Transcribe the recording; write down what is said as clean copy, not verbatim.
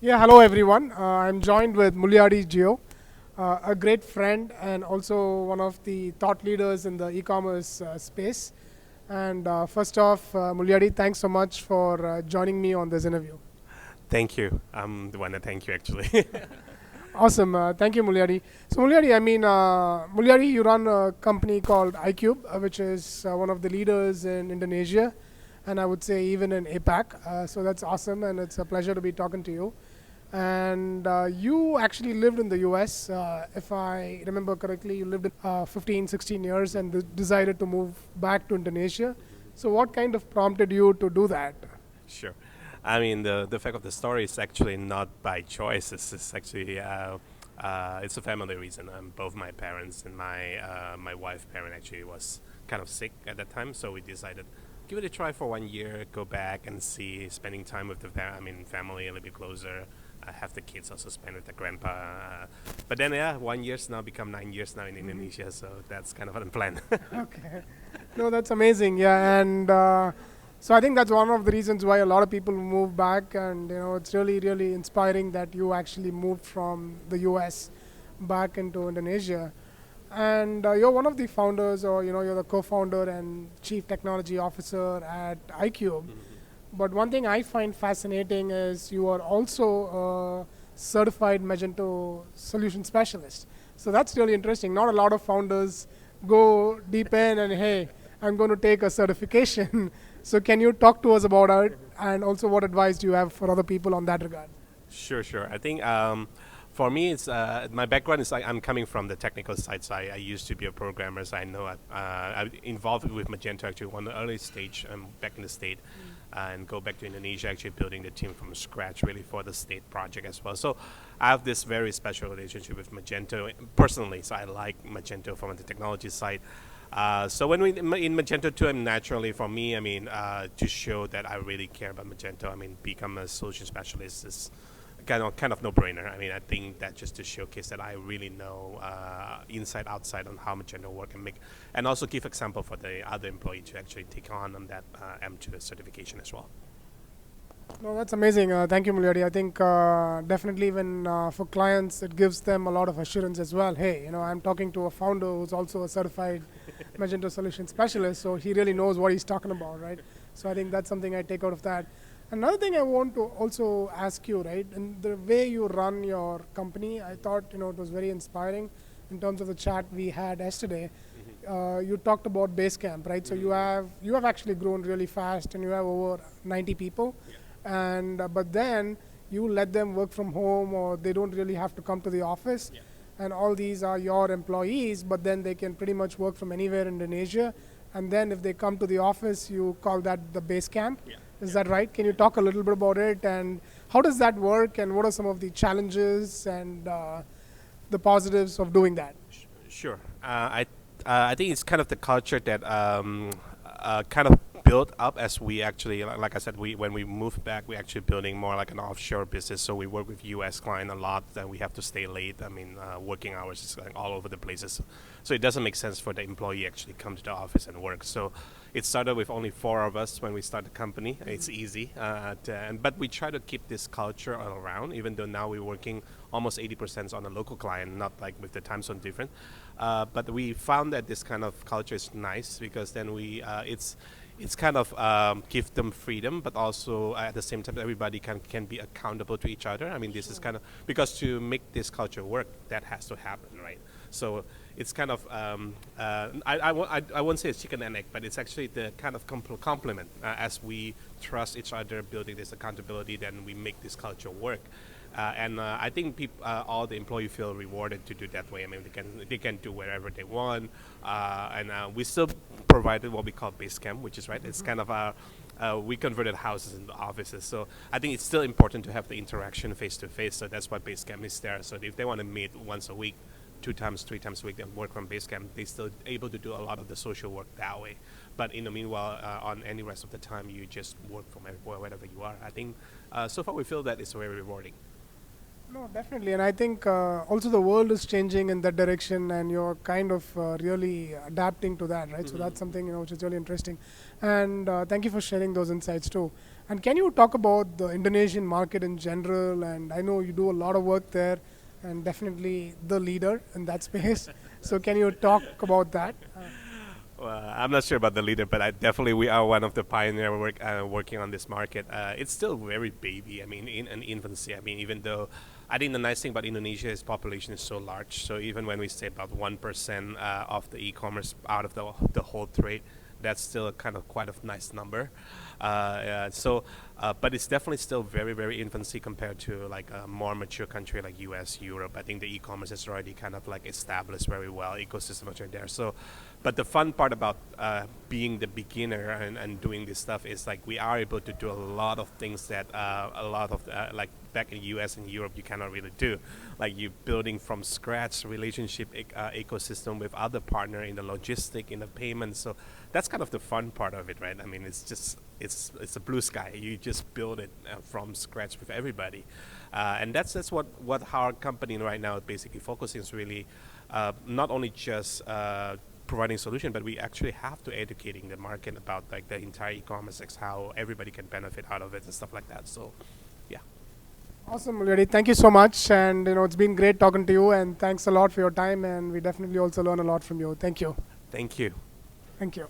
Yeah, hello everyone. I'm joined with Mulyadi Gio, a great friend and also one of the thought leaders in the e-commerce space. And first off, Mulyadi, thanks so much for joining me on this interview. Thank you. I'm the one to thank you actually. Awesome. Thank you, Mulyadi. So, Mulyadi, Mulyadi, you run a company called iCube, which is one of the leaders in Indonesia, and I would say even in APAC. So that's awesome, and it's a pleasure to be talking to you. And you actually lived in the US, if I remember correctly. You lived in 15, 16 years and decided to move back to Indonesia. So, what kind of prompted you to do that? Sure. I mean, the fact of the story is actually not by choice. It's actually it's a family reason. Both my parents and my wife parent actually was kind of sick at that time, so we decided give it a try for 1 year, go back and see, spending time with the family a little bit closer. Have the kids also spend with the grandpa. But then, yeah, 1 year's now become 9 years now in Indonesia, so that's kind of unplanned. Okay. No, that's amazing. Yeah, and so I think that's one of the reasons why a lot of people move back, and it's really, really inspiring that you actually moved from the U.S. back into Indonesia, and you're one of the founders, or you're the co-founder and chief technology officer at iCube. But one thing I find fascinating is you are also a certified Magento solution specialist. So that's really interesting. Not a lot of founders go deep in and, hey, I'm going to take a certification. So can you talk to us about it, and also what advice do you have for other people on that regard? Sure, sure. I think for me, it's my background is like I'm coming from the technical side. So I used to be a programmer. So I know I'm involved with Magento actually on the early stage back in the state, and go back to Indonesia actually building the team from scratch really for the state project as well. So I have this very special relationship with Magento personally. So I like Magento from the technology side. So when we in Magento 2, naturally for me, to show that I really care about Magento, become a solution specialist is kind of no-brainer. I think that just to showcase that I really know inside outside on how Magento work and make, and also give example for the other employee to actually take on that M2 certification as well. No, that's amazing. Thank you, Mulyadi. I think definitely when for clients, it gives them a lot of assurance as well. Hey, I'm talking to a founder who's also a certified Magento solution specialist, so he really knows what he's talking about, right? So I think that's something I take out of that. Another thing I want to also ask you, right, and the way you run your company, I thought it was very inspiring in terms of the chat we had yesterday. You talked about Basecamp, right? So you have actually grown really fast, and you have over 90 people, and but then you let them work from home, or they don't really have to come to the office, and all these are your employees, but then they can pretty much work from anywhere in Indonesia. And then if they come to the office, you call that the base camp. Is that right? Can you talk a little bit about it, and how does that work, and what are some of the challenges and the positives of doing that? Sure. I think it's kind of the culture that kind of built up as we actually, like I said, we when we moved back, we actually building more like an offshore business. So we work with U.S. client a lot, and we have to stay late. Working hours is like all over the places. So it doesn't make sense for the employee actually come to the office and work. So it started with only four of us when we started the company. It's easy, but we try to keep this culture all around. Even though now we're working almost 80% on a local client, not like with the time zone different. But we found that this kind of culture is nice because then it's kind of give them freedom, but also at the same time everybody can be accountable to each other. This is kind of because to make this culture work, that has to happen, right? So it's kind of I won't say it's chicken and egg, but it's actually the kind of complement. As we trust each other, building this accountability, then we make this culture work. And I think all the employees feel rewarded to do that way. They can do wherever they want, and we still provided what we call base camp, which is right. It's kind of we converted houses into offices. So I think it's still important to have the interaction face to face. So that's why base camp is there. So if they want to meet once a week, 2 times, 3 times a week, and work from base camp, they still able to do a lot of the social work that way. But in the meanwhile, on any rest of the time, you just work from everywhere, wherever you are. I think so far we feel that it's very rewarding. No, definitely, and I think also the world is changing in that direction, and you're kind of really adapting to that, right? So that's something which is really interesting, and thank you for sharing those insights too. And can you talk about the Indonesian market in general? And I know you do a lot of work there, and definitely the leader in that space. So can you talk about that? Well, I'm not sure about the leader, but definitely we are one of the pioneer working on this market. It's still very baby. I mean, in an infancy. I mean, even though I think the nice thing about Indonesia is population is so large. So even when we say about 1% of the e-commerce out of the whole trade, that's still kind of quite a nice number. But it's definitely still very, very infancy compared to like a more mature country like U.S., Europe. I think the e-commerce is already kind of like established very well. Ecosystems are there. So, but the fun part about being the beginner and doing this stuff is like we are able to do a lot of things that a lot of like back in U.S. and Europe you cannot really do. Like you building from scratch relationship ecosystem with other partner in the logistic, in the payment. So that's kind of the fun part of it, right? I mean, it's just it's a blue sky. You just build it from scratch with everybody, and that's what our company right now basically focusing is really not only just providing solution, but we actually have to educating the market about like the entire e-commerce, like how everybody can benefit out of it and stuff like that. So, yeah, Awesome, Mulyadi. Thank you so much, and it's been great talking to you. And thanks a lot for your time. And we definitely also learn a lot from you. Thank you. thank you. Thank you.